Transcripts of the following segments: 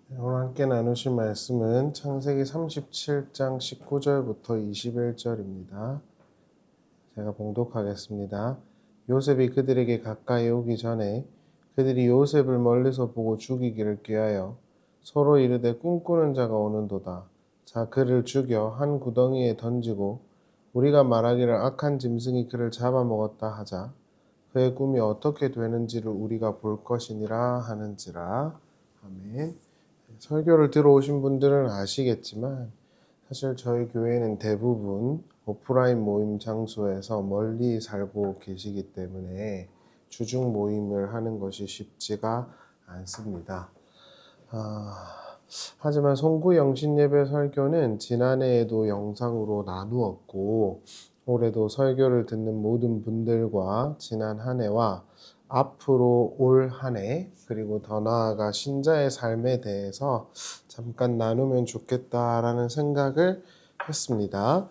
오늘 함께 나누실 말씀은 창세기 37장 19절부터 21절입니다. 제가 봉독하겠습니다. 요셉이 그들에게 가까이 오기 전에 그들이 요셉을 멀리서 보고 죽이기를 꾀하여 서로 이르되 꿈꾸는 자가 오는도다. 자, 그를 죽여 한 구덩이에 던지고 우리가 말하기를 악한 짐승이 그를 잡아먹었다 하자. 그의 꿈이 어떻게 되는지를 우리가 볼 것이니라 하는지라. 아멘. 설교를 들어오신 분들은 아시겠지만 사실 저희 교회는 대부분 오프라인 모임 장소에서 멀리 살고 계시기 때문에 주중 모임을 하는 것이 쉽지가 않습니다. 하지만 송구 영신예배 설교는 지난해에도 영상으로 나누었고 올해도 설교를 듣는 모든 분들과 지난 한 해와 앞으로 올 한 해 그리고 더 나아가 신자의 삶에 대해서 잠깐 나누면 좋겠다라는 생각을 했습니다.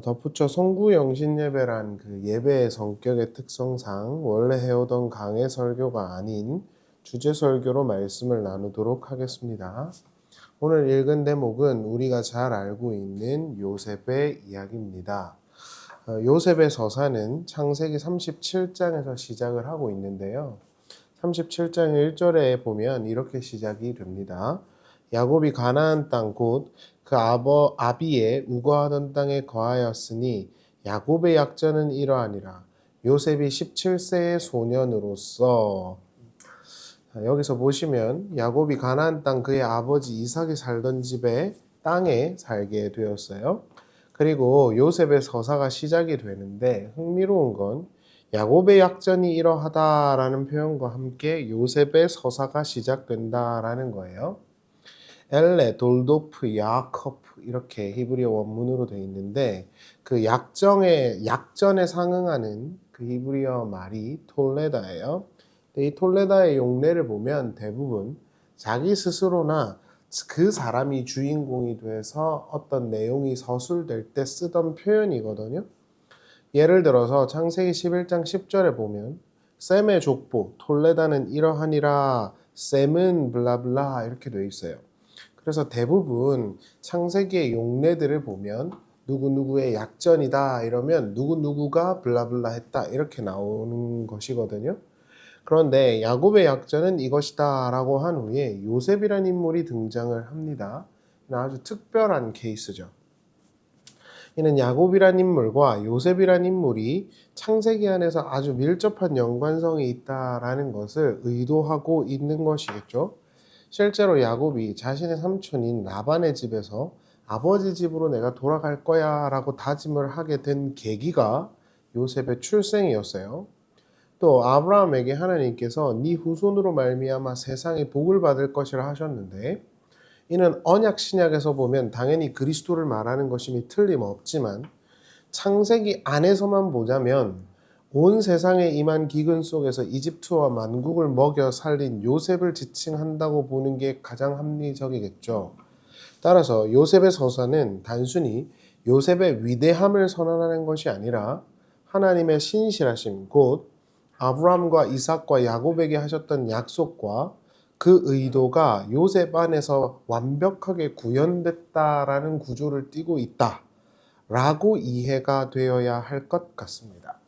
덧붙여 송구영신예배란 그 예배의 성격의 특성상 원래 해오던 강해 설교가 아닌 주제 설교로 말씀을 나누도록 하겠습니다. 오늘 읽은 대목은 우리가 잘 알고 있는 요셉의 이야기입니다. 요셉의 서사는 창세기 37장에서 시작을 하고 있는데요. 37장 1절에 보면 이렇게 시작이 됩니다. 야곱이 가나안 땅 곧 그 아비의 우거하던 땅에 거하였으니 야곱의 약전은 이러하니라. 요셉이 17세의 소년으로서. 여기서 보시면 야곱이 가나안 땅 그의 아버지 이삭이 살던 집에 땅에 살게 되었어요. 그리고 요셉의 서사가 시작이 되는데 흥미로운 건 야곱의 약전이 이러하다라는 표현과 함께 요셉의 서사가 시작된다라는 거예요. 엘레, 돌도프, 야커프 이렇게 히브리어 원문으로 되어 있는데 그 약전에 상응하는 그 히브리어 말이 톨레다예요. 이 톨레다의 용례를 보면 대부분 자기 스스로나 그 사람이 주인공이 돼서 어떤 내용이 서술될 때 쓰던 표현이거든요. 예를 들어서 창세기 11장 10절에 보면 셈의 족보 톨레다는 이러하니라 셈은 블라블라 이렇게 되어 있어요. 그래서 대부분 창세기의 용례들을 보면 누구누구의 약전이다 이러면 누구누구가 블라블라 했다 이렇게 나오는 것이거든요. 그런데 야곱의 약전은 이것이다 라고 한 후에 요셉이라는 인물이 등장을 합니다. 아주 특별한 케이스죠. 이는 야곱이란 인물과 요셉이란 인물이 창세기 안에서 아주 밀접한 연관성이 있다라는 것을 의도하고 있는 것이겠죠. 실제로 야곱이 자신의 삼촌인 라반의 집에서 아버지 집으로 내가 돌아갈 거야 라고 다짐을 하게 된 계기가 요셉의 출생이었어요. 또 아브라함에게 하나님께서 네 후손으로 말미암아 세상에 복을 받을 것이라 하셨는데 이는 언약 신약에서 보면 당연히 그리스도를 말하는 것임이 틀림없지만 창세기 안에서만 보자면 온 세상에 임한 기근 속에서 이집트와 만국을 먹여 살린 요셉을 지칭한다고 보는 게 가장 합리적이겠죠. 따라서 요셉의 서사는 단순히 요셉의 위대함을 선언하는 것이 아니라 하나님의 신실하심 곧 아브라함과 이삭과 야곱에게 하셨던 약속과 그 의도가 요셉 안에서 완벽하게 구현됐다라는 구조를 띠고 있다라고 이해가 되어야 할 것 같습니다.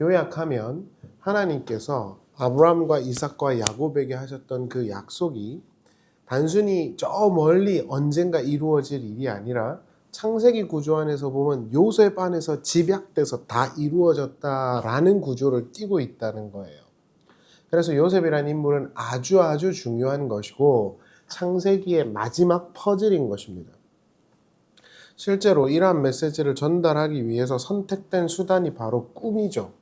요약하면 하나님께서 아브라함과 이삭과 야곱에게 하셨던 그 약속이 단순히 저 멀리 언젠가 이루어질 일이 아니라 창세기 구조 안에서 보면 요셉 안에서 집약돼서 다 이루어졌다라는 구조를 띠고 있다는 거예요. 그래서 요셉이라는 인물은 아주 중요한 것이고 창세기의 마지막 퍼즐인 것입니다. 실제로 이러한 메시지를 전달하기 위해서 선택된 수단이 바로 꿈이죠.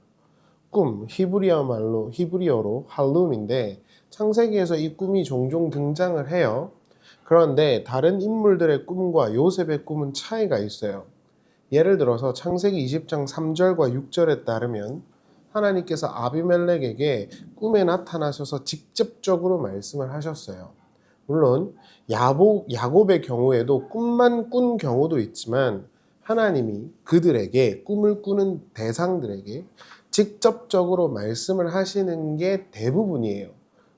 꿈, 히브리어로 할룸인데 창세기에서 이 꿈이 종종 등장을 해요. 그런데 다른 인물들의 꿈과 요셉의 꿈은 차이가 있어요. 예를 들어서 창세기 20장 3절과 6절에 따르면 하나님께서 아비멜렉에게 꿈에 나타나셔서 직접적으로 말씀을 하셨어요. 물론 야곱의 경우에도 꿈만 꾼 경우도 있지만 하나님이 그들에게 꿈을 꾸는 대상들에게 직접적으로 말씀을 하시는 게 대부분이에요.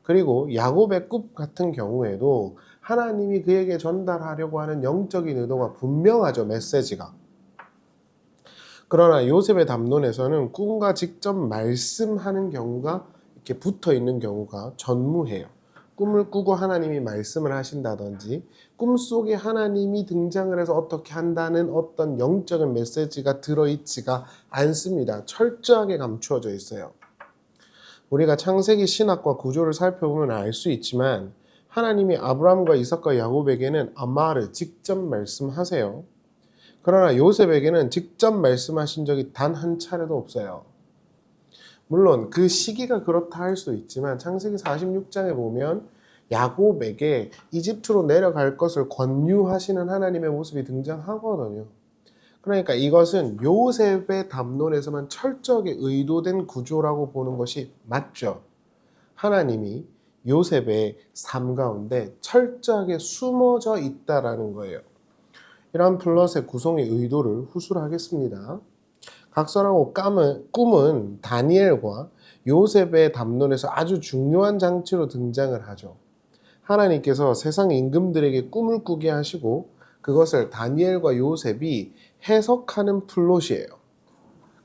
그리고 야곱의 꿈 같은 경우에도 하나님이 그에게 전달하려고 하는 영적인 의도가 분명하죠, 메시지가. 그러나 요셉의 담론에서는 꿈과 직접 말씀하는 경우가 이렇게 붙어 있는 경우가 전무해요. 꿈을 꾸고 하나님이 말씀을 하신다든지 꿈속에 하나님이 등장을 해서 어떻게 한다는 어떤 영적인 메시지가 들어있지가 않습니다. 철저하게 감추어져 있어요. 우리가 창세기 신학과 구조를 살펴보면 알 수 있지만 하나님이 아브라함과 이삭과 야곱에게는 아마르 직접 말씀하세요. 그러나 요셉에게는 직접 말씀하신 적이 단 한 차례도 없어요. 물론 그 시기가 그렇다 할 수 있지만 창세기 46장에 보면 야곱에게 이집트로 내려갈 것을 권유하시는 하나님의 모습이 등장하거든요. 그러니까 이것은 요셉의 담론에서만 철저하게 의도된 구조라고 보는 것이 맞죠. 하나님이 요셉의 삶 가운데 철저하게 숨어져 있다라는 거예요. 이러한 플롯의 구성의 의도를 후술하겠습니다. 각설하고 꿈은 다니엘과 요셉의 담론에서 아주 중요한 장치로 등장을 하죠. 하나님께서 세상 임금들에게 꿈을 꾸게 하시고 그것을 다니엘과 요셉이 해석하는 플롯이에요.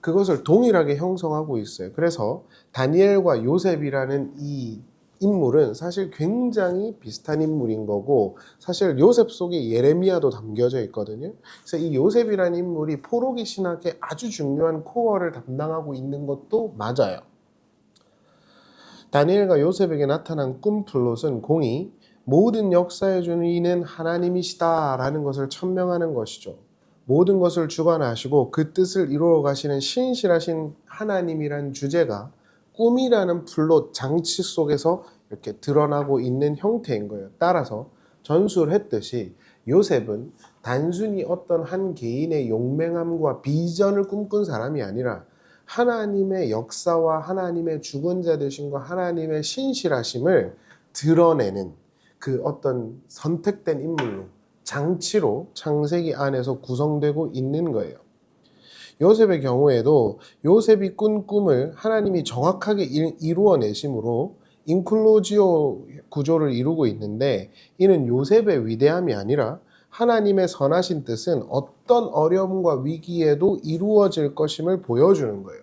그것을 동일하게 형성하고 있어요. 그래서 다니엘과 요셉이라는 이 인물은 사실 굉장히 비슷한 인물인 거고 사실 요셉 속에 예레미야도 담겨져 있거든요. 그래서 이 요셉이라는 인물이 포로기 신학의 아주 중요한 코어를 담당하고 있는 것도 맞아요. 다니엘과 요셉에게 나타난 꿈 플롯은 공이 모든 역사의 주인은 하나님이시다라는 것을 천명하는 것이죠. 모든 것을 주관하시고 그 뜻을 이루어 가시는 신실하신 하나님이란 주제가 꿈이라는 플롯 장치 속에서 이렇게 드러나고 있는 형태인 거예요. 따라서 전수를 했듯이 요셉은 단순히 어떤 한 개인의 용맹함과 비전을 꿈꾼 사람이 아니라 하나님의 역사와 하나님의 죽은 자 되심과 하나님의 신실하심을 드러내는 그 어떤 선택된 인물로 장치로 창세기 안에서 구성되고 있는 거예요. 요셉의 경우에도 요셉이 꾼 꿈을 하나님이 정확하게 이루어내심으로 인클루지오 구조를 이루고 있는데 이는 요셉의 위대함이 아니라 하나님의 선하신 뜻은 어떤 어려움과 위기에도 이루어질 것임을 보여주는 거예요.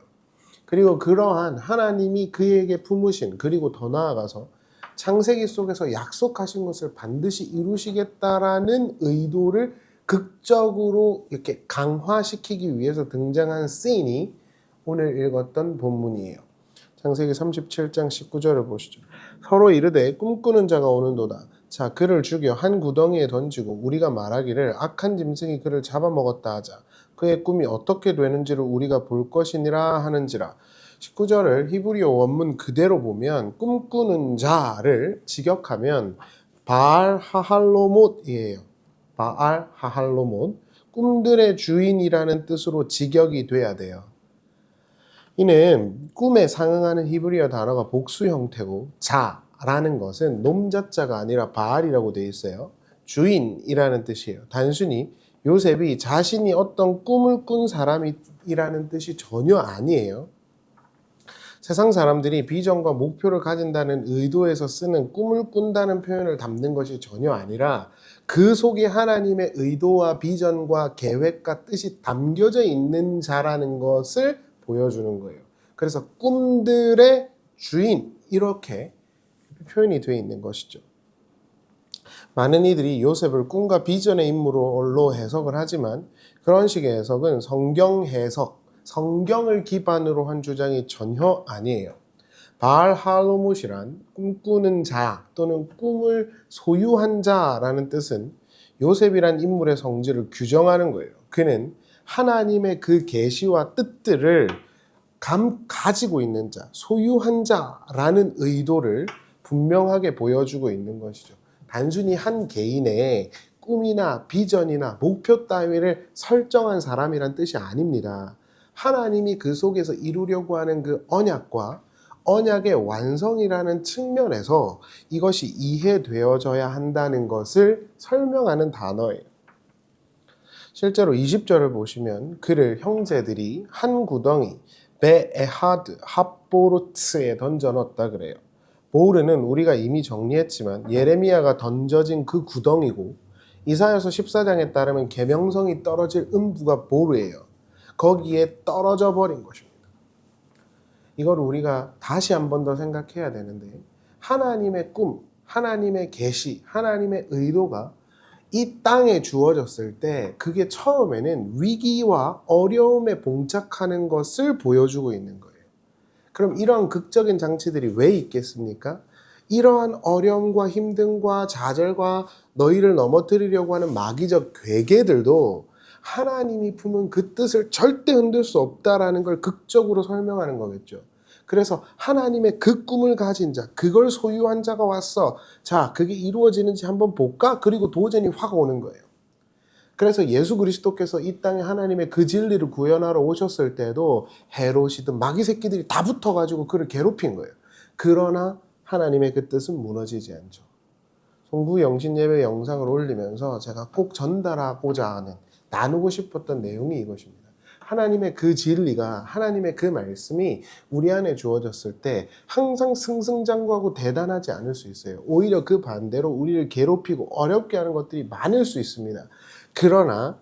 그리고 그러한 하나님이 그에게 품으신 그리고 더 나아가서 창세기 속에서 약속하신 것을 반드시 이루시겠다라는 의도를 극적으로 이렇게 강화시키기 위해서 등장한 씬이 오늘 읽었던 본문이에요. 창세기 37장 19절을 보시죠. 서로 이르되 꿈꾸는 자가 오는도다. 자, 그를 죽여 한 구덩이에 던지고 우리가 말하기를 악한 짐승이 그를 잡아먹었다 하자. 그의 꿈이 어떻게 되는지를 우리가 볼 것이니라 하는지라. 19절을 히브리어 원문 그대로 보면 꿈꾸는 자를 직역하면 바알 하할로못이에요. 바알 하할로못. 꿈들의 주인이라는 뜻으로 직역이 돼야 돼요. 이는 꿈에 상응하는 히브리어 단어가 복수 형태고 자라는 것은 놈자자가 아니라 바알이라고 되어 있어요. 주인이라는 뜻이에요. 단순히 요셉이 자신이 어떤 꿈을 꾼 사람이라는 뜻이 전혀 아니에요. 세상 사람들이 비전과 목표를 가진다는 의도에서 쓰는 꿈을 꾼다는 표현을 담는 것이 전혀 아니라 그 속에 하나님의 의도와 비전과 계획과 뜻이 담겨져 있는 자라는 것을 보여주는 거예요. 그래서 꿈들의 주인 이렇게 표현이 되어 있는 것이죠. 많은 이들이 요셉을 꿈과 비전의 인물로 해석을 하지만 그런 식의 해석은 성경 해석, 성경을 기반으로 한 주장이 전혀 아니에요. 바알 할로못이란 꿈꾸는 자 또는 꿈을 소유한 자라는 뜻은 요셉이란 인물의 성질을 규정하는 거예요. 그는 하나님의 그 계시와 뜻들을 가지고 있는 자, 소유한 자라는 의도를 분명하게 보여주고 있는 것이죠. 단순히 한 개인의 꿈이나 비전이나 목표 따위를 설정한 사람이란 뜻이 아닙니다. 하나님이 그 속에서 이루려고 하는 그 언약과 언약의 완성이라는 측면에서 이것이 이해되어져야 한다는 것을 설명하는 단어예요. 실제로 20절을 보시면 그를 형제들이 한 구덩이 베에하드 합보르츠에 던져 넣었다 그래요. 보르는 우리가 이미 정리했지만 예레미야가 던져진 그 구덩이고, 이사야서 14장에 따르면 계명성이 떨어질 음부가 보르예요. 거기에 떨어져 버린 것입니다. 이걸 우리가 다시 한 번 더 생각해야 되는데, 하나님의 꿈, 하나님의 계시, 하나님의 의도가 이 땅에 주어졌을 때 그게 처음에는 위기와 어려움에 봉착하는 것을 보여주고 있는 거예요. 그럼 이러한 극적인 장치들이 왜 있겠습니까? 이러한 어려움과 힘듦과 좌절과 너희를 넘어뜨리려고 하는 마귀적 괴계들도 하나님이 품은 그 뜻을 절대 흔들 수 없다라는 걸 극적으로 설명하는 거겠죠. 그래서 하나님의 그 꿈을 가진 자, 그걸 소유한 자가 왔어. 자, 그게 이루어지는지 한번 볼까? 그리고 도전이 확 오는 거예요. 그래서 예수 그리스도께서 이 땅에 하나님의 그 진리를 구현하러 오셨을 때도 헤롯이든 마귀 새끼들이 다 붙어가지고 그를 괴롭힌 거예요. 그러나 하나님의 그 뜻은 무너지지 않죠. 송구 영신예배 영상을 올리면서 제가 꼭 전달하고자 하는, 나누고 싶었던 내용이 이것입니다. 하나님의 그 진리가, 하나님의 그 말씀이 우리 안에 주어졌을 때 항상 승승장구하고 대단하지 않을 수 있어요. 오히려 그 반대로 우리를 괴롭히고 어렵게 하는 것들이 많을 수 있습니다. 그러나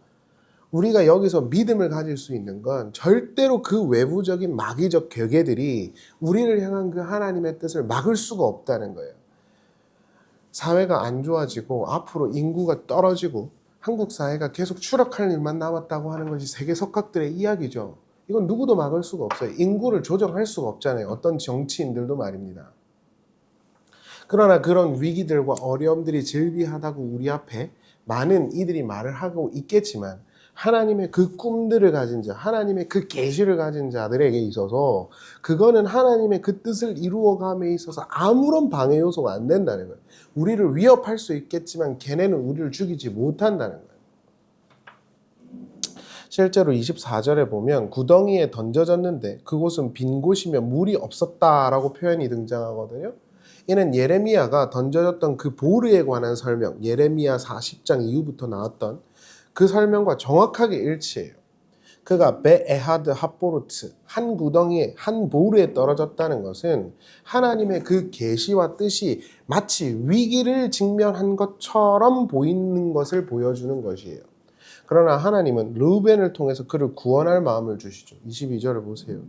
우리가 여기서 믿음을 가질 수 있는 건 절대로 그 외부적인 마귀적 괴계들이 우리를 향한 그 하나님의 뜻을 막을 수가 없다는 거예요. 사회가 안 좋아지고 앞으로 인구가 떨어지고 한국 사회가 계속 추락할 일만 남았다고 하는 것이 세계 석학들의 이야기죠. 이건 누구도 막을 수가 없어요. 인구를 조정할 수가 없잖아요. 어떤 정치인들도 말입니다. 그러나 그런 위기들과 어려움들이 질비하다고 우리 앞에 많은 이들이 말을 하고 있겠지만, 하나님의 그 꿈들을 가진 자, 하나님의 그 계시를 가진 자들에게 있어서 그거는 하나님의 그 뜻을 이루어감에 있어서 아무런 방해 요소가 안 된다는 거예요. 우리를 위협할 수 있겠지만 걔네는 우리를 죽이지 못한다는 거예요. 실제로 24절에 보면 구덩이에 던져졌는데 그곳은 빈 곳이며 물이 없었다라고 표현이 등장하거든요. 이는 예레미야가 던져졌던 그 보르에 관한 설명, 예레미야 40장 이후부터 나왔던 그 설명과 정확하게 일치해요. 그가 베에하드 핫보르트, 한 구덩이에 한 보르에 떨어졌다는 것은 하나님의 그 계시와 뜻이 마치 위기를 직면한 것처럼 보이는 것을 보여주는 것이에요. 그러나 하나님은 르우벤을 통해서 그를 구원할 마음을 주시죠. 22절을 보세요.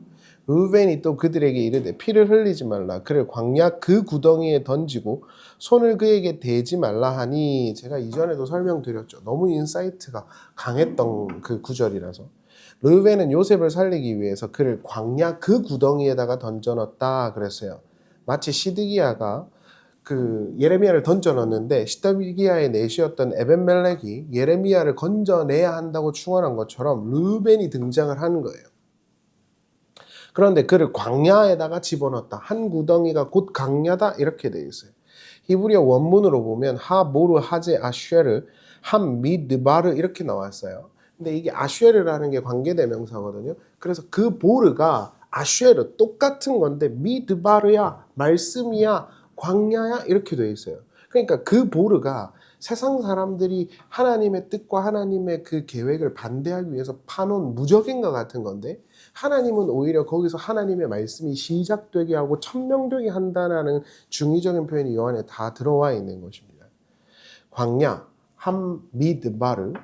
르우벤이 또 그들에게 이르되 피를 흘리지 말라, 그를 광야 그 구덩이에 던지고 손을 그에게 대지 말라 하니, 제가 이전에도 설명드렸죠. 너무 인사이트가 강했던 그 구절이라서. 르우벤은 요셉을 살리기 위해서 그를 광야 그 구덩이에다가 던져넣었다 그랬어요. 마치 시드기야가 그 예레미야를 던져넣었는데 시드기야의 내시였던 에벤멜렉이 예레미야를 건져내야 한다고 충원한 것처럼 르우벤이 등장을 하는 거예요. 그런데 그를 광야에다가 집어넣었다. 한 구덩이가 곧 광야다, 이렇게 되어 있어요. 히브리어 원문으로 보면 하보르 하제 아쉐르 함 미드바르 이렇게 나왔어요. 근데 이게 아쉐르라는 게 관계대명사거든요. 그래서 그 보르가 아쉐르 똑같은 건데 미드바르야, 말씀이야, 광야야 이렇게 되어 있어요. 그러니까 그 보르가 세상 사람들이 하나님의 뜻과 하나님의 그 계획을 반대하기 위해서 파놓은 무적인과 같은 건데, 하나님은 오히려 거기서 하나님의 말씀이 시작되게 하고 천명되게 한다는 중의적인 표현이 이 안에 다 들어와 있는 것입니다. 광야, 함미드바르,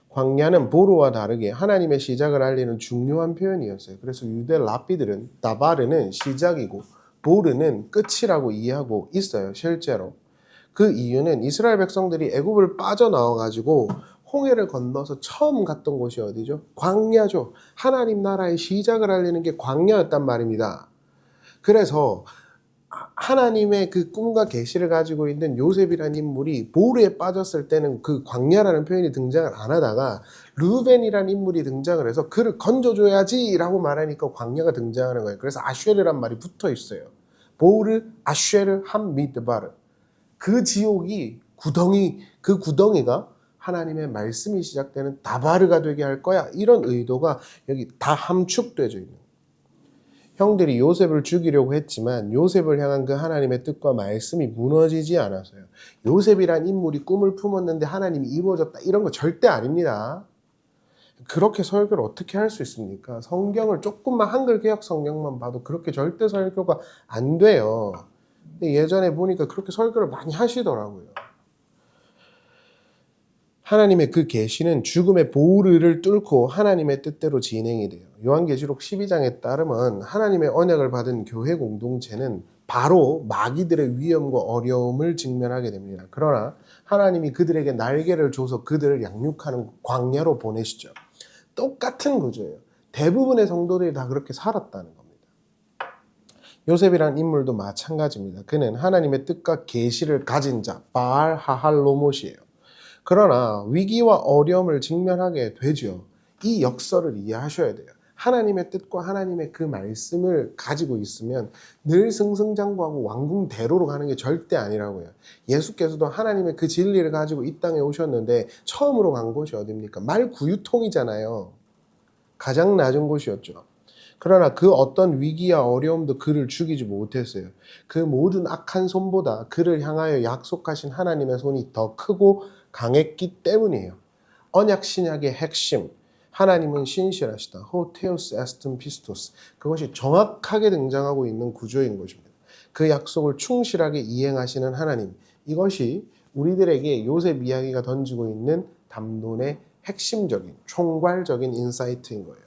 광야는 보르와 다르게 하나님의 시작을 알리는 중요한 표현이었어요. 그래서 유대 랍비들은 다바르는 시작이고 보르는 끝이라고 이해하고 있어요. 실제로. 그 이유는 이스라엘 백성들이 애굽을 빠져나와가지고 홍해를 건너서 처음 갔던 곳이 어디죠? 광야죠. 하나님 나라의 시작을 알리는 게 광야였단 말입니다. 그래서 하나님의 그 꿈과 계시를 가지고 있는 요셉이라는 인물이 보르에 빠졌을 때는 그 광야라는 표현이 등장을 안 하다가 르벤이라는 인물이 등장을 해서 그를 건져줘야지 라고 말하니까 광야가 등장하는 거예요. 그래서 아쉐르란 말이 붙어 있어요. 보르, 아쉐르, 함미드바르. 그 지옥이 구덩이, 그 구덩이가 하나님의 말씀이 시작되는 다바르가 되게 할 거야. 이런 의도가 여기 다 함축되어져 있는 거예요. 형들이 요셉을 죽이려고 했지만 요셉을 향한 그 하나님의 뜻과 말씀이 무너지지 않았어요. 요셉이란 인물이 꿈을 품었는데 하나님이 이루어졌다, 이런 거 절대 아닙니다. 그렇게 설교를 어떻게 할 수 있습니까? 성경을 조금만 한글 개혁 성경만 봐도 그렇게 절대 설교가 안 돼요. 근데 예전에 보니까 그렇게 설교를 많이 하시더라고요. 하나님의 그 계시는 죽음의 보루를 뚫고 하나님의 뜻대로 진행이 돼요. 요한계시록 12장에 따르면 하나님의 언약을 받은 교회 공동체는 바로 마귀들의 위험과 어려움을 직면하게 됩니다. 그러나 하나님이 그들에게 날개를 줘서 그들을 양육하는 광야로 보내시죠. 똑같은 구조예요. 대부분의 성도들이 다 그렇게 살았다는 겁니다. 요셉이라는 인물도 마찬가지입니다. 그는 하나님의 뜻과 계시를 가진 자, 바알 하할로못이에요. 그러나 위기와 어려움을 직면하게 되죠. 이 역설을 이해하셔야 돼요. 하나님의 뜻과 하나님의 그 말씀을 가지고 있으면 늘 승승장구하고 왕궁대로로 가는 게 절대 아니라고요. 예수께서도 하나님의 그 진리를 가지고 이 땅에 오셨는데 처음으로 간 곳이 어디입니까? 말구유통이잖아요. 가장 낮은 곳이었죠. 그러나 그 어떤 위기와 어려움도 그를 죽이지 못했어요. 그 모든 악한 손보다 그를 향하여 약속하신 하나님의 손이 더 크고 강했기 때문이에요. 언약 신약의 핵심, 하나님은 신실하시다. 호테우스 에스튼 피스토스. 그것이 정확하게 등장하고 있는 구조인 것입니다. 그 약속을 충실하게 이행하시는 하나님. 이것이 우리들에게 요셉 이야기가 던지고 있는 담론의 핵심적인, 총괄적인 인사이트인 거예요.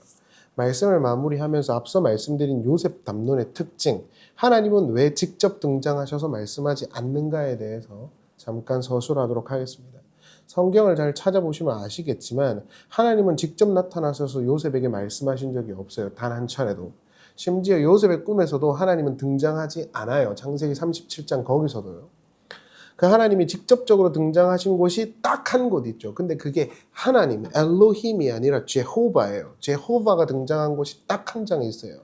말씀을 마무리하면서 앞서 말씀드린 요셉 담론의 특징, 하나님은 왜 직접 등장하셔서 말씀하지 않는가에 대해서 잠깐 서술하도록 하겠습니다. 성경을 잘 찾아보시면 아시겠지만 하나님은 직접 나타나셔서 요셉에게 말씀하신 적이 없어요. 단 한 차례도. 심지어 요셉의 꿈에서도 하나님은 등장하지 않아요. 창세기 37장 거기서도요. 그 하나님이 직접적으로 등장하신 곳이 딱 한 곳 있죠. 근데 그게 하나님, 엘로힘이 아니라 제호바예요. 제호바가 등장한 곳이 딱 한 장 있어요.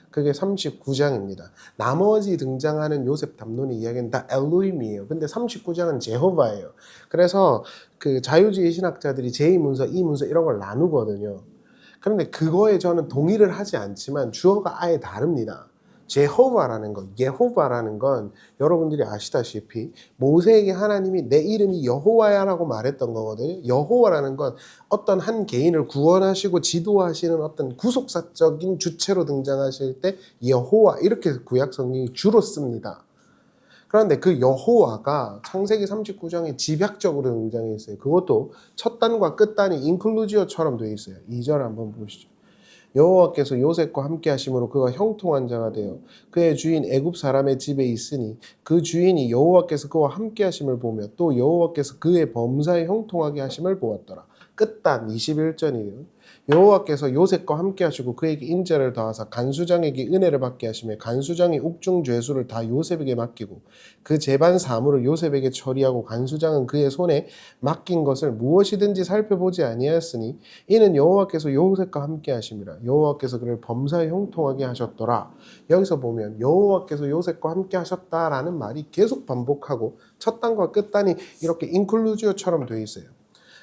그게 39장입니다. 나머지 등장하는 요셉 담론의 이야기는 다 엘로힘이에요. 근데 39장은 제호바예요. 그래서 그 자유주의 신학자들이 제2문서, 2문서 이런 걸 나누거든요. 그런데 그거에 저는 동의를 하지 않지만 주어가 아예 다릅니다. 제호바라는 것, 예호바라는 건 여러분들이 아시다시피 모세에게 하나님이 내 이름이 여호와야라고 말했던 거거든요. 여호와라는 건 어떤 한 개인을 구원하시고 지도하시는 어떤 구속사적인 주체로 등장하실 때 여호와 이렇게 구약 성경이 주로 씁니다. 그런데 그 여호와가 창세기 39장에 집약적으로 등장해 있어요. 그것도 첫 단과 끝 단이 인클루지어처럼 되어 있어요. 2절 한번 보시죠. 여호와께서 요셉과 함께 하심으로 그가 형통한 자가 되어 그의 주인 애굽 사람의 집에 있으니 그 주인이 여호와께서 그와 함께 하심을 보며 또 여호와께서 그의 범사에 형통하게 하심을 보았더라. 끝단 21절이에요. 여호와께서 요셉과 함께 하시고 그에게 인자를 더하사 간수장에게 은혜를 받게 하시며 간수장이 옥중 죄수를 다 요셉에게 맡기고 그 재반 사물을 요셉에게 처리하고 간수장은 그의 손에 맡긴 것을 무엇이든지 살펴보지 아니하였으니 이는 여호와께서 요셉과 함께 하심이라. 여호와께서 그를 범사에 형통하게 하셨더라. 여기서 보면 여호와께서 요셉과 함께 하셨다라는 말이 계속 반복하고 첫 단과 끝 단이 이렇게 인클루지오처럼 되어 있어요.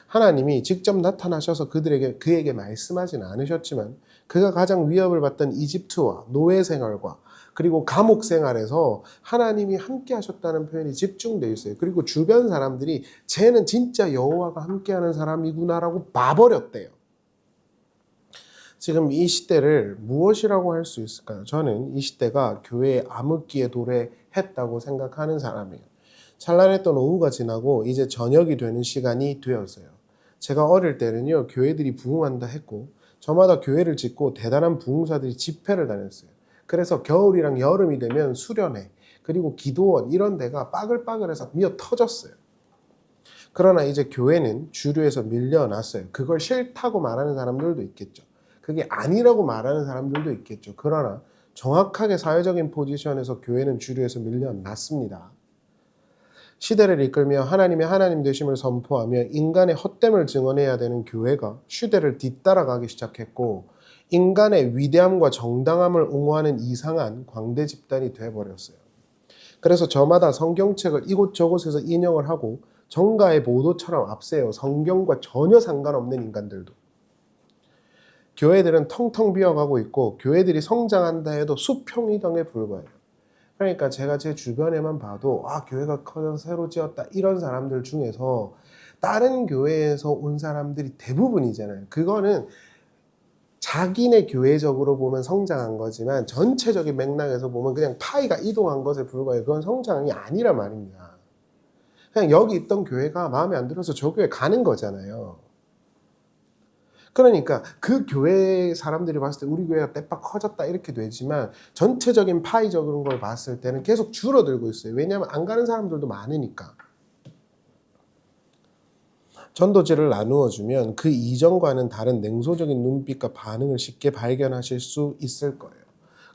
하나님이 직접 나타나셔서 그에게 말씀하진 않으셨지만 그가 가장 위협을 받던 이집트와 노예 생활과 그리고 감옥 생활에서 하나님이 함께 하셨다는 표현이 집중되어 있어요. 그리고 주변 사람들이 쟤는 진짜 여호와가 함께하는 사람이구나라고 봐버렸대요. 지금 이 시대를 무엇이라고 할 수 있을까요? 저는 이 시대가 교회의 암흑기에 도래했다고 생각하는 사람이에요. 찬란했던 오후가 지나고 이제 저녁이 되는 시간이 되었어요. 제가 어릴 때는요, 교회들이 부흥한다 했고 저마다 교회를 짓고 대단한 부흥사들이 집회를 다녔어요. 그래서 겨울이랑 여름이 되면 수련회 그리고 기도원 이런 데가 빠글빠글해서 미어 터졌어요. 그러나 이제 교회는 주류에서 밀려났어요. 그걸 싫다고 말하는 사람들도 있겠죠. 그게 아니라고 말하는 사람들도 있겠죠. 그러나 정확하게 사회적인 포지션에서 교회는 주류에서 밀려났습니다. 시대를 이끌며 하나님의 하나님 되심을 선포하며 인간의 헛됨을 증언해야 되는 교회가 시대를 뒤따라가기 시작했고 인간의 위대함과 정당함을 옹호하는 이상한 광대 집단이 되어버렸어요. 그래서 저마다 성경책을 이곳저곳에서 인용을 하고 정가의 보도처럼 앞세요. 성경과 전혀 상관없는 인간들도. 교회들은 텅텅 비어가고 있고 교회들이 성장한다 해도 수평이동에 불과해요. 그러니까 제가 제 주변에만 봐도 교회가 커져서 새로 지었다 이런 사람들 중에서 다른 교회에서 온 사람들이 대부분이잖아요. 그거는 자기네 교회적으로 보면 성장한 거지만 전체적인 맥락에서 보면 그냥 파이가 이동한 것에 불과해요. 그건 성장이 아니란 말입니다. 그냥 여기 있던 교회가 마음에 안 들어서 저 교회 가는 거잖아요. 그러니까 그 교회 사람들이 봤을 때 우리 교회가 때빡 커졌다 이렇게 되지만 전체적인 파이적인 걸 봤을 때는 계속 줄어들고 있어요. 왜냐하면 안 가는 사람들도 많으니까. 전도지를 나누어 주면 그 이전과는 다른 냉소적인 눈빛과 반응을 쉽게 발견하실 수 있을 거예요.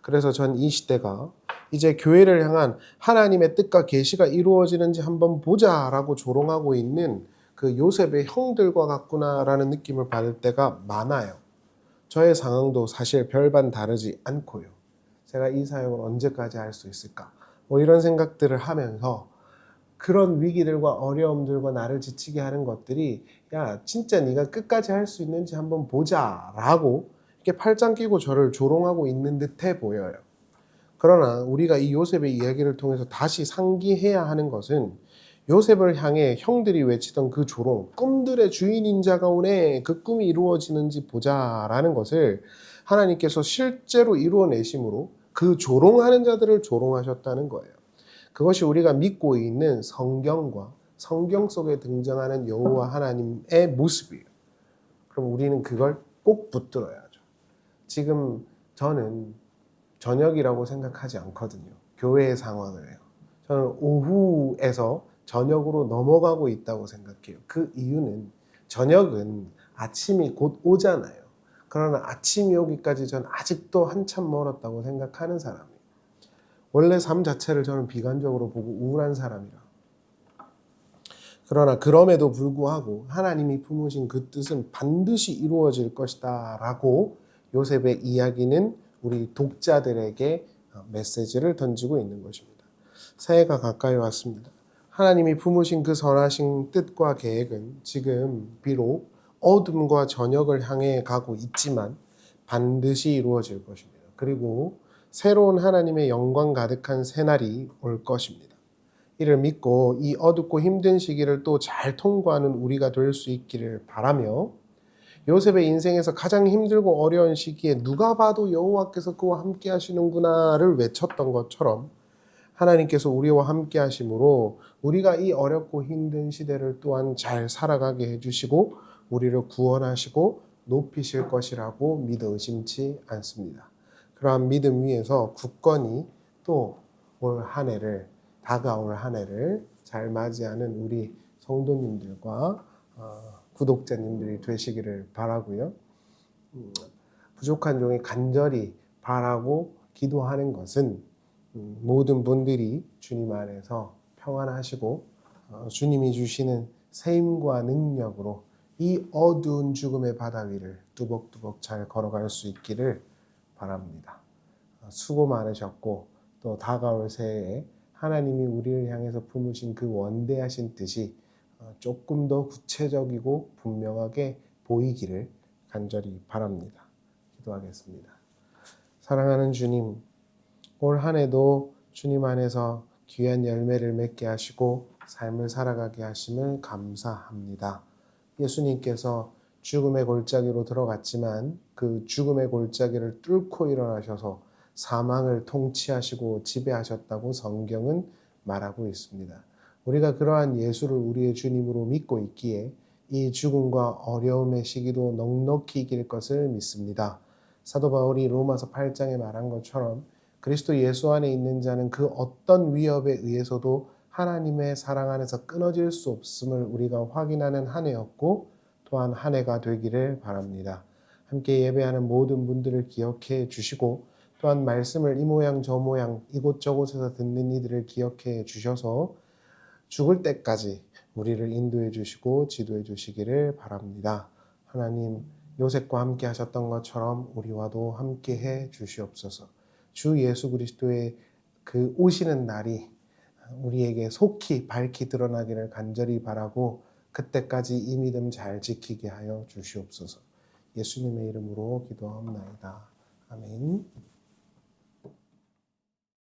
그래서 전 이 시대가 이제 교회를 향한 하나님의 뜻과 계시가 이루어지는지 한번 보자라고 조롱하고 있는 그 요셉의 형들과 같구나라는 느낌을 받을 때가 많아요. 저의 상황도 사실 별반 다르지 않고요. 제가 이 사역을 언제까지 할 수 있을까? 뭐 이런 생각들을 하면서 그런 위기들과 어려움들과 나를 지치게 하는 것들이 야 진짜 네가 끝까지 할 수 있는지 한번 보자라고 이렇게 팔짱 끼고 저를 조롱하고 있는 듯해 보여요. 그러나 우리가 이 요셉의 이야기를 통해서 다시 상기해야 하는 것은 요셉을 향해 형들이 외치던 그 조롱, 꿈들의 주인인 자가 오네, 그 꿈이 이루어지는지 보자라는 것을 하나님께서 실제로 이루어내심으로 그 조롱하는 자들을 조롱하셨다는 거예요. 그것이 우리가 믿고 있는 성경과 성경 속에 등장하는 여호와 하나님의 모습이에요. 그럼 우리는 그걸 꼭 붙들어야죠. 지금 저는 저녁이라고 생각하지 않거든요. 교회의 상황을 해요. 저는 오후에서 저녁으로 넘어가고 있다고 생각해요. 그 이유는 저녁은 아침이 곧 오잖아요. 그러나 아침이 오기까지 전 아직도 한참 멀었다고 생각하는 사람이에요. 원래 삶 자체를 저는 비관적으로 보고 우울한 사람이라. 그러나 그럼에도 불구하고 하나님이 품으신 그 뜻은 반드시 이루어질 것이다 라고 요셉의 이야기는 우리 독자들에게 메시지를 던지고 있는 것입니다. 새해가 가까이 왔습니다. 하나님이 품으신 그 선하신 뜻과 계획은 지금 비록 어둠과 저녁을 향해 가고 있지만 반드시 이루어질 것입니다. 그리고 새로운 하나님의 영광 가득한 새날이 올 것입니다. 이를 믿고 이 어둡고 힘든 시기를 또 잘 통과하는 우리가 될 수 있기를 바라며 요셉의 인생에서 가장 힘들고 어려운 시기에 누가 봐도 여호와께서 그와 함께 하시는구나를 외쳤던 것처럼 하나님께서 우리와 함께 하심으로 우리가 이 어렵고 힘든 시대를 또한 잘 살아가게 해주시고 우리를 구원하시고 높이실 것이라고 믿어 의심치 않습니다. 그러한 믿음 위에서 굳건히 또 올 한 해를 다가올 한 해를 잘 맞이하는 우리 성도님들과 구독자님들이 되시기를 바라고요. 부족한 종이 간절히 바라고 기도하는 것은 모든 분들이 주님 안에서 평안하시고 주님이 주시는 세임과 능력으로 이 어두운 죽음의 바다 위를 뚜벅뚜벅 잘 걸어갈 수 있기를 바랍니다. 수고 많으셨고 또 다가올 새해에 하나님이 우리를 향해서 품으신 그 원대하신 뜻이 조금 더 구체적이고 분명하게 보이기를 간절히 바랍니다. 기도하겠습니다. 사랑하는 주님, 올 한 해도 주님 안에서 귀한 열매를 맺게 하시고 삶을 살아가게 하심을 감사합니다. 예수님께서 죽음의 골짜기로 들어갔지만 그 죽음의 골짜기를 뚫고 일어나셔서 사망을 통치하시고 지배하셨다고 성경은 말하고 있습니다. 우리가 그러한 예수를 우리의 주님으로 믿고 있기에 이 죽음과 어려움의 시기도 넉넉히 이길 것을 믿습니다. 사도 바울이 로마서 8장에 말한 것처럼 그리스도 예수 안에 있는 자는 그 어떤 위협에 의해서도 하나님의 사랑 안에서 끊어질 수 없음을 우리가 확인하는 한 해였고 또한 한 해가 되기를 바랍니다. 함께 예배하는 모든 분들을 기억해 주시고 또한 말씀을 이 모양 저 모양 이곳저곳에서 듣는 이들을 기억해 주셔서 죽을 때까지 우리를 인도해 주시고 지도해 주시기를 바랍니다. 하나님 요셉과 함께 하셨던 것처럼 우리와도 함께 해 주시옵소서. 주 예수 그리스도의 그 오시는 날이 우리에게 속히 밝히 드러나기를 간절히 바라고 그때까지 이 믿음 잘 지키게 하여 주시옵소서. 예수님의 이름으로 기도하옵나이다. 아멘.